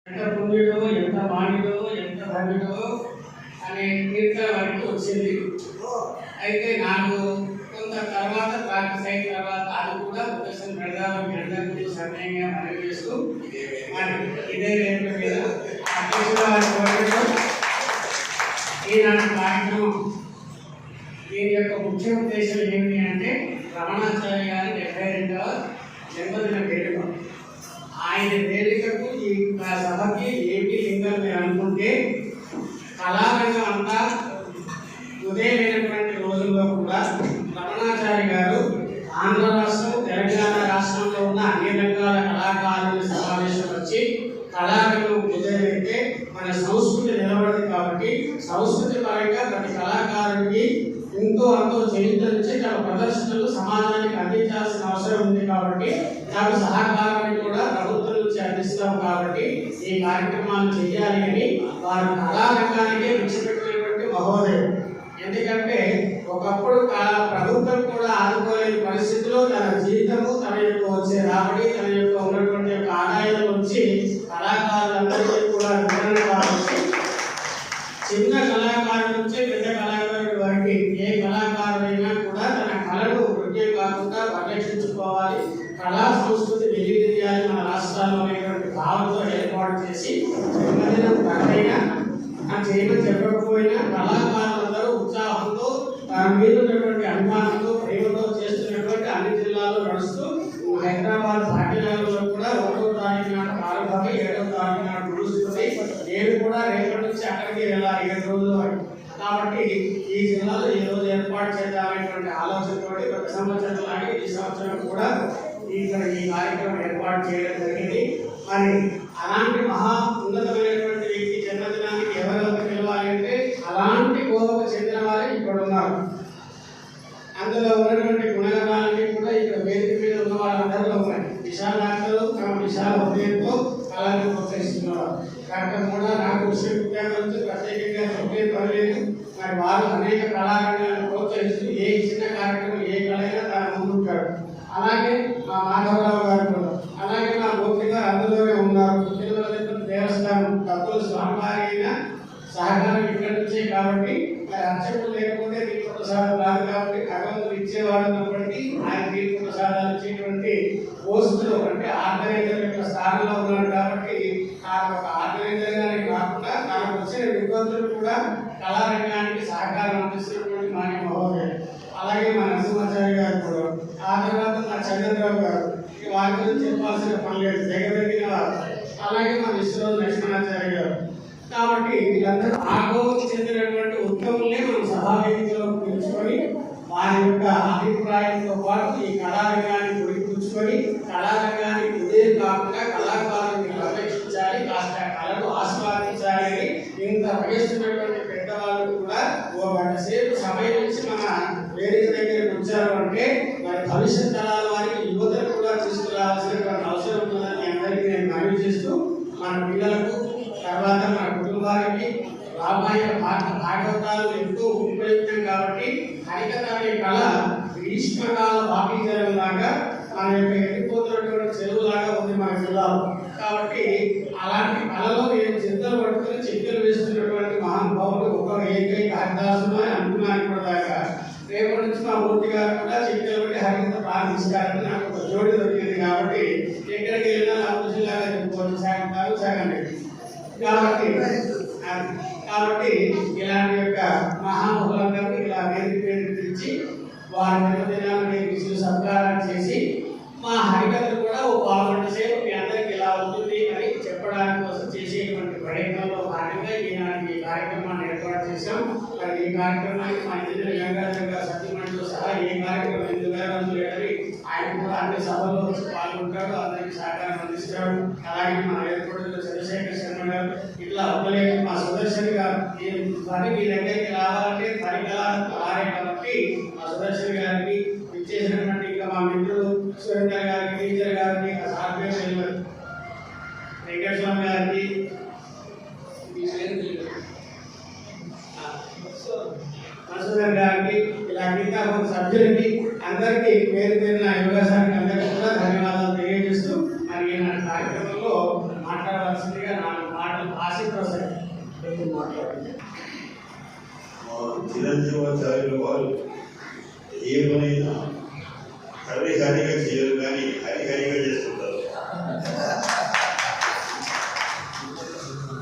ఎంత పుణ్యుడో ఎంత మానిడో ఎంత ధన్యుడో అనే కీర్తన వరకు వచ్చింది. అయితే నాకు కొంత తర్వాత ప్రాక్టీస్ అయిన తర్వాత అది కూడా ప్రదర్శన పెడదామని అందరికీ సమయంగా మనవి చేస్తూ ఇదే రేపు మీద ఈనాటి కార్యక్రమం దీని యొక్క ముఖ్య ఉద్దేశం ఏమిటి అంటే రమణాచార్య గారి 72వ జన్మదిన వేడుక. ఆయన వేదికకు ఈ సభకి ఏపీ లింగం మీరు అనుకుంటే కళారంగం అంతా ఉదయమైనటువంటి రోజుల్లో కూడా రమణాచార్య గారు ఆంధ్ర రాష్ట్రం తెలంగాణ రాష్ట్రంలో ఉన్న అన్ని రంగాల కళాకారుల సమావేశం వచ్చి కళారంగం ఉదయమైతే మన సంస్కృతి నిలబడదు కాబట్టి సంస్కృతి పరంగా ప్రతి కళాకారుడికి ఎంతో అంతో చరిత్రించి తన ప్రదర్శనలు సమాజానికి అందించాల్సిన అవసరం ఉంది కాబట్టి నాకు సహకారాన్ని కూడా ప్రభుత్వం నుంచి అందిస్తాం కాబట్టి ఈ కార్యక్రమాలు చేయాలి అని వారు కళారంగానికే విడిచిపెట్టినటువంటి మహోదయం. ఎందుకంటే ఒకప్పుడు ప్రభుత్వం కూడా ఆదుకోలేని పరిస్థితిలో తన జీవితము తన యొక్క వచ్చే రాబడి తన యొక్క ఉన్నటువంటి యొక్క ఆదాయం నుంచి కళాకారులందరికీ కూడా వివరణ కావచ్చు. చిన్న కళాకారుల నుంచి పెద్ద కళాకారుడి వరకు ఏ కళాకారుడైనా కూడా తన కళను వృత్యం కాకుండా పరిరక్షించుకోవాలి, కళా సంస్కృతి వెలిగియాలి మన రాష్ట్రాల్లో అనేటువంటి భావంతో ఏర్పాటు చేసి జన్మదినం కథైనా చేయమని చెప్పకపోయినా కళాకారులందరూ ఉత్సాహంతో తన మీద ఉన్నటువంటి అభిమానంతో ప్రేమతో చేస్తున్నటువంటి అన్ని జిల్లాల్లో నడుస్తూ హైదరాబాద్ భాగ్యనగరంలో కూడా 1వ తారీఖు నాడు ప్రారంభమై 7వ తారీఖు నాడు ముడుస్తుంది. నేను కూడా రేపటి నుంచి అక్కడికి వెళ్ళాలి 7 రోజులు. కాబట్టి ఈ జిల్లాలో ఈ రోజు ఏర్పాటు చేద్దామనేటువంటి ఆలోచనతో ప్రతి సంవత్సరం లాగే ఈ సంవత్సరం కూడా ఇక్కడ ఈ కార్యక్రమం ఏర్పాటు చేయడం జరిగింది. మరి అలాంటి మహా ఉన్నతమైనటువంటి వ్యక్తి జన్మదినానికి ఎవరెవరు పిలవాలి అంటే అలాంటి కోవకు చెందిన వారే ఇక్కడ ఉన్నారు. అందులో ఉన్నటువంటి గుణగణాలన్నీ కూడా ఇక్కడ వేదిక మీద ఉన్న వాళ్ళందరిలో ఉన్నాయి. విశాలాంతలో తమ విశాల హృదయంతో కళను ప్రోత్సహిస్తున్నారు. డాక్టర్ కూడా నాకు విశ్వవిద్యాలయం ప్రత్యేకంగా చెప్పే పర్లేదు. మరి వారు అనేక కళారంగాలను ప్రోత్సహిస్తూ ఏ చిన్న కార్యక్రమం ఏ కళైనా తన ముందుంటాడు. అలాగే మా మాధవరావు గారు కూడా, అలాగే మా మూర్తి గారు అందులోనే ఉన్నారు. తిరుమల తిరుపతి దేవస్థానం డబ్బులు స్వామివారి అయినా సహకారం ఇక్కడి నుంచే కాబట్టి మరి అర్చకులు లేకపోతే తీర్థ ప్రసాదం రాదు కాబట్టి భగవంతుడు ఇచ్చేవాడు ఉన్నప్పటికీ ఆయన తీర్థ ప్రసాదాలు ఇచ్చేటువంటి పోస్టులు అంటే ఆర్గనైజర్ యొక్క స్థానంలో ఉన్నాడు కాబట్టి ఆ ఒక ఆర్గనైజర్ గానే కాకుండా నాకు వచ్చిన విద్యార్థులు కూడా కళారంగానికి సహకారం అందిస్తున్నటువంటి మాన్య మహోదయ. అలాగే మా నరసింహాచార్య గారు కూడా, ఆ తర్వాత మా చంద్రరావు గారు, వారి గురించి చెప్పాల్సిన పని లేదు, దగ్గర వారు. అలాగే మా విశ్వరాజు లక్ష్మణాచార్య గారు. కాబట్టి వీళ్ళందరూ ఆగోకు చెందినటువంటి ఉద్యములనే మనం సభావేదికలో పిలుచుకొని వారి యొక్క అభిప్రాయంతో పాటు ఈ కళారంగాన్ని గురిపుచ్చుకొని కళారంగానికి ఉదయం కాకుండా కళాకారుని పరిరక్షించాలి, కాస్త కళను ఆస్వాదించాలి అని ఇంత వయస్సున్నటువంటి పెద్దవాళ్ళు కూడా ఓ గంట సేపు సమయం నుంచి మన వేదిక దగ్గర ఉంచారు అంటే మరి భవిష్యత్ తరాల వారికి యువతను కూడా తీసుకురావాల్సినటువంటి అవసరం ఉందని అందరికీ నేను మనవి చేస్తూ మన పిల్లలకు తర్వాత మన కుటుంబానికి రామాయణ భాగవతాలు ఎంతో ఉపయుక్తం కాబట్టి హరికథ అనే కళ గ్రీష్మకాల బాబీజలం లాగా మన యొక్క ఎండిపోతున్నటువంటి చెరువులాగా ఉంది మన జిల్లాలో. కాబట్టి అలాంటి కళలో నేను చింతలు పట్టుకుని చిత్తలు వేస్తున్నటువంటి మహానుభావులు ఒక ఏకైక హరిదాసులు అని అంటున్నాను ఇప్పటిదాకా. రేపటి నుంచి మా మూర్తి గారు కూడా చిత్తలు పెట్టి హరికథ ప్రారంభించాలని నాకు ఒక జోడి దొరికింది కాబట్టి ఎక్కడికి వెళ్ళినా నాకు జిల్లాగా చెప్పుకోవచ్చు, సాగంటారు సాగండి. కాబట్టి ఇలాంటి యొక్క మహానుభులందరినీ ఇలా వేదిక పిలిచి వారి జన్మదినాన్ని విషయం సత్కారం చేసి మా హరికథలు కూడా ఓ 1/2 గంట సేపు మీ అందరికి ఇలా ఉంటుంది అని చెప్పడానికి కోసం చేసేటువంటి ప్రయత్నంలో భాగంగా ఈనాటి ఈ కార్యక్రమాన్ని ఏర్పాటు చేశాం. మరి ఈ కార్యక్రమానికి మా ఇంజనీర్ గంగాధర్ గారు సత్యమణితో సహా ఏ కార్యక్రమం ఎందుకు లేదని ఆయన కూడా అన్ని సభల్లో వచ్చి పాల్గొంటాడు, అందరికి సహకారం అందిస్తాడు. అలాగే మా ఏర్పాటులో చంద్రశేఖర్ శర్మ గారు ఇట్లా అవ్వలేదు. మా సుదర్శన్ గారు పని మీ దగ్గరికి రావాలంటే పరికరాలు ఆరే కాబట్టి మా సుదర్శన్ గారికి ఇచ్చేసినటువంటి ఇంకా మా మిత్రులు సురేందర్ గారికి, టీచర్ గారికి, సాఫ్ట్వేర్ వెంకటస్వామి గారికి, మసూదర్ గారికి, ఇలా మిగతా సభ్యులకి అందరికీ పేరు పేరున యోగాసానికి అందరికీ కూడా ధన్యవాదాలు తెలియజేస్తూ మరి ఈ కార్యక్రమంలో మాట్లాడవలసిన చెప్పవలసిందిగా 4 మాటలు ఆశీర్వదించి మాట్లాడండి. చిరంజీవాచార్యుల వారు ఏ పనైనా హరిహరిగా చేయరు కానీ హరిహరిగా చేస్తుంటారు.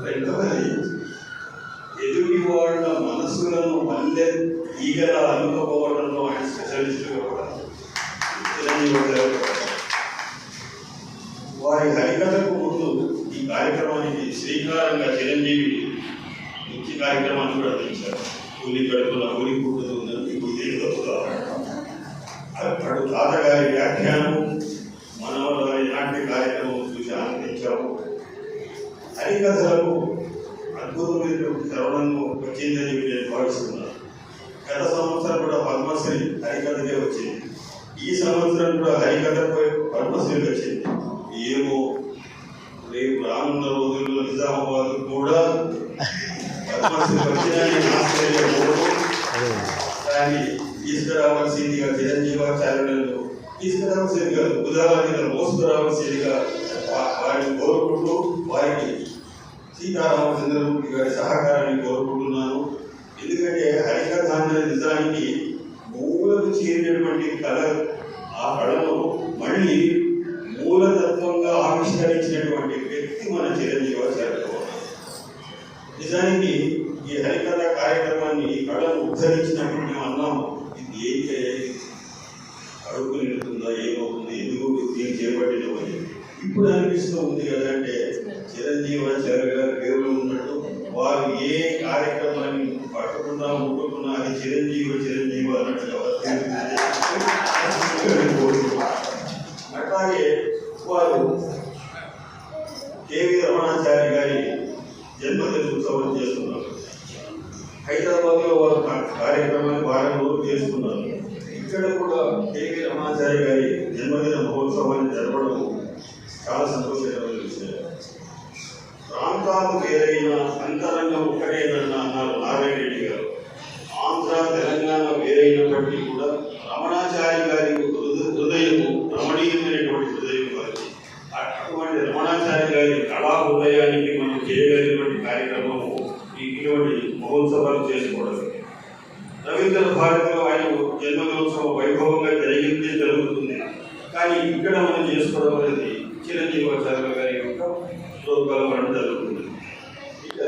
రెండవది, ఎదుటి వాళ్ళ మనసులను మళ్ళీ ఈగలా అనుకోవడంలో ఆయన స్పెషలిస్టుగా కూడా చిరంజీవాచార్యులు. వారి హరికథకు ముందు ఈ కార్యక్రమానికి శ్రీకారంగా చిరంజీవి ముఖ్య కార్యక్రమాన్ని కూడా అందించారు. కూలి కడుపున ఊరి పుట్టుతుందని ఇప్పుడు అప్పుడు తాతగారి వ్యాఖ్యానం, మనవరారి నాట్య కార్యక్రమం చూసి ఆనందించాము. హరికథలకు అద్భుతమైనటువంటి తరుణం వచ్చిందని నేను భావిస్తున్నాను. గత సంవత్సరం కూడా పద్మశ్రీ హరికథకే వచ్చింది. ఈ సంవత్సరం కూడా హరికథపై పద్మశ్రీ వచ్చింది. ఏమో రేపు రానున్న రోజుల్లో నిజామాబాద్ కూడా పద్మశ్రీ వచ్చిందని ఆశ్చర్యపోవడం, దాన్ని తీసుకురావాల్సిందిగా చిరంజీవాచార్యులను తీసుకురావాల్సిందిగా ఉదాహరణగా మోసుకురావాల్సిందిగా వారిని కోరుకుంటూ వారికి సీతారామచంద్రమూర్తి గారి సహకారాన్ని కోరుకుంటున్నాను. ఎందుకంటే హరికథ అనేది నిజానికి మూలకు చేరినటువంటి కళ. ఆ కళను మళ్ళీ మూలతత్వంగా ఆవిష్కరించినటువంటి వ్యక్తి మన చిరంజీవాచార్యులు. నిజానికి ఈ హరికథ కార్యక్రమాన్ని కళను ఉద్ధరించినప్పుడు మేము అన్నాము, ఇది ఏంటి అడుగు నిలుతుందా, ఏమవుతుంది, ఎందుకు దీన్ని చేపట్టినవని. ఇప్పుడు అనిపిస్తూ ఉంది కదంటే చిరంజీవాచార్య గారి పేరులో ఉన్నట్టు వారు ఏ కార్యక్రమాన్ని పట్టుకున్నా ముట్టుకున్నా అది చిరంజీవి అన్నట్టుగా. అట్లాగే వారు కేవీ రమణాచారి గారి జన్మదిన ఉత్సవం చేస్తున్నారు. హైదరాబాద్లో వారు కార్యక్రమాన్ని వారం రోజులు చేసుకున్నారు. ఇక్కడ కూడా కేవీ రమణాచారి గారి జన్మదిన మహోత్సవాన్ని జరపడం చాలా సంతోషకరమైన విషయం. ప్రాంతాలు వేరైనా అంతరంగం ఒక్కటేనన్నా అన్నారు నారాయణ రెడ్డి గారు. ఆంధ్ర తెలంగాణ వేరైనప్పటికీ కూడా రమణాచారి గారి హృదయము రమణీయమైనటువంటి హృదయం వారికి. అటువంటి రమణాచారి గారి కళా హృదయానికి మనం చేయగలిగినటువంటి కార్యక్రమము ఇటువంటి మహోత్సవాలు చేసుకోవడం. రవీంద్ర భారతిలో ఆయన జన్మదినోత్సవం వైభవంగా జరుగుతుంది. కానీ ఇక్కడ మనం చేసుకోవడం అనేది చిరంజీవాచార్యుల గారి యొక్క ప్రోత్సాహం జరుగుతుంది. ఇక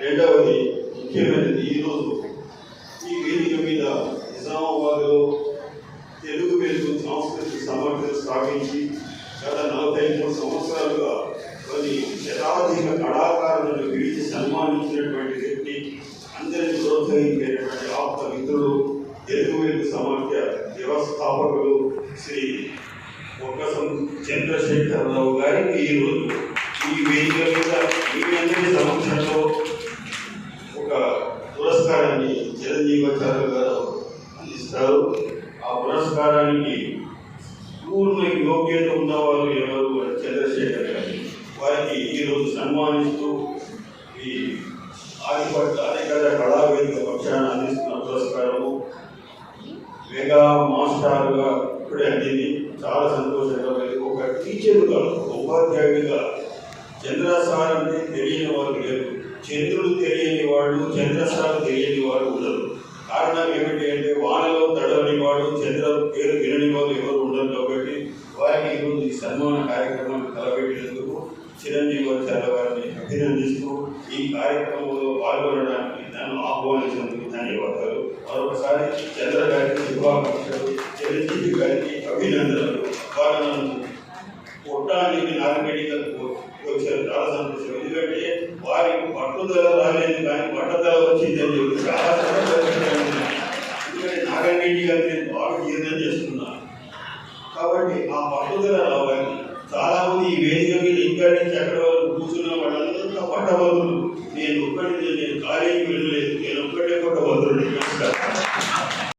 రెండవది ముఖ్యమైనది, ఈరోజు ఈ వేదిక మీద నిజామాబాద్లో తెలుగు వెలుగు సాంస్కృతిక సమాఖ్యలు స్థాపించి గత 43 సంవత్సరాలుగా కొన్ని శతాధిక కళాకారులను పిలిచి సన్మానించినటువంటి వ్యక్తి, అందరినీ ప్రోత్సహించేటువంటి ఆప్త మిత్రులు, తెలుగు వెలుగు సమాఖ్య వ్యవస్థాపకులు శ్రీ ఒక్కసం చంద్రశేఖరరావు గారికి ఈరోజు ఈ వేదిక మీద మీ అందరి సమక్షంలో ఒక పురస్కారాన్ని చిరంజీవాచార్యులు గారు అందిస్తారు. ఆ పురస్కారానికి పూర్ణ యోగ్యత ఉన్నవారు ఎవరు? చంద్రశేఖర్ గారు. వారికి ఈరోజు సన్మానిస్తూ ఈ ఆదిపట్ల కళావేదిక పక్షాన అందిస్తున్న పురస్కారము మెగా మాస్టర్గా ఇప్పుడే అందింది. చాలా సంతోషంగా ఒక టీచర్గా, ఒక ఉపాధ్యాయుడిగా చంద్రసార్ అంటే తెలియని వారు లేరు, చంద్రుడు తెలియని వాడు, చంద్రసార్ తెలియని వాడు ఉండరు. కారణం ఏమిటి అంటే వానలో తడవని వాడు, చంద్ర పేరు వినని వారు ఎవరు ఉండరు. కాబట్టి వారికి ఈరోజు ఈ సన్మాన కార్యక్రమాన్ని తలపెట్టినందుకు చిరంజీవాచార్య వారిని అభినందిస్తూ ఈ కార్యక్రమంలో పాల్గొనడానికి నన్ను ఆహ్వానించినందుకు ధన్యవాదాలు. మరొకసారి చంద్ర గారికి శుభాకాంక్షలు, చిరంజీవి గారికి అభినందనలు. వారు నన్ను కొట్టడానికి నాగమేడిగా వచ్చారు. చాలా సంతోషం. ఎందుకంటే వారికి పట్టుదల రాలేదు కానీ పట్టుదల వచ్చిందని చెప్పి చాలా సంతోషంగా. ఎందుకంటే నాగమేడి గారికి నేను బాగా జీర్ణం చేస్తున్నాను. కాబట్టి ఆ పట్టుదల రావాలి. చాలా మంది ఈ వేదిక మీద ఇక్కడి నుంచి అక్కడ వరకు కూర్చున్న వాళ్ళంతా పట్టభద్రులు. నేను కాలేజీకి వెళ్ళలేదు, నేను ఒక్కటే పట్టభద్రుడు.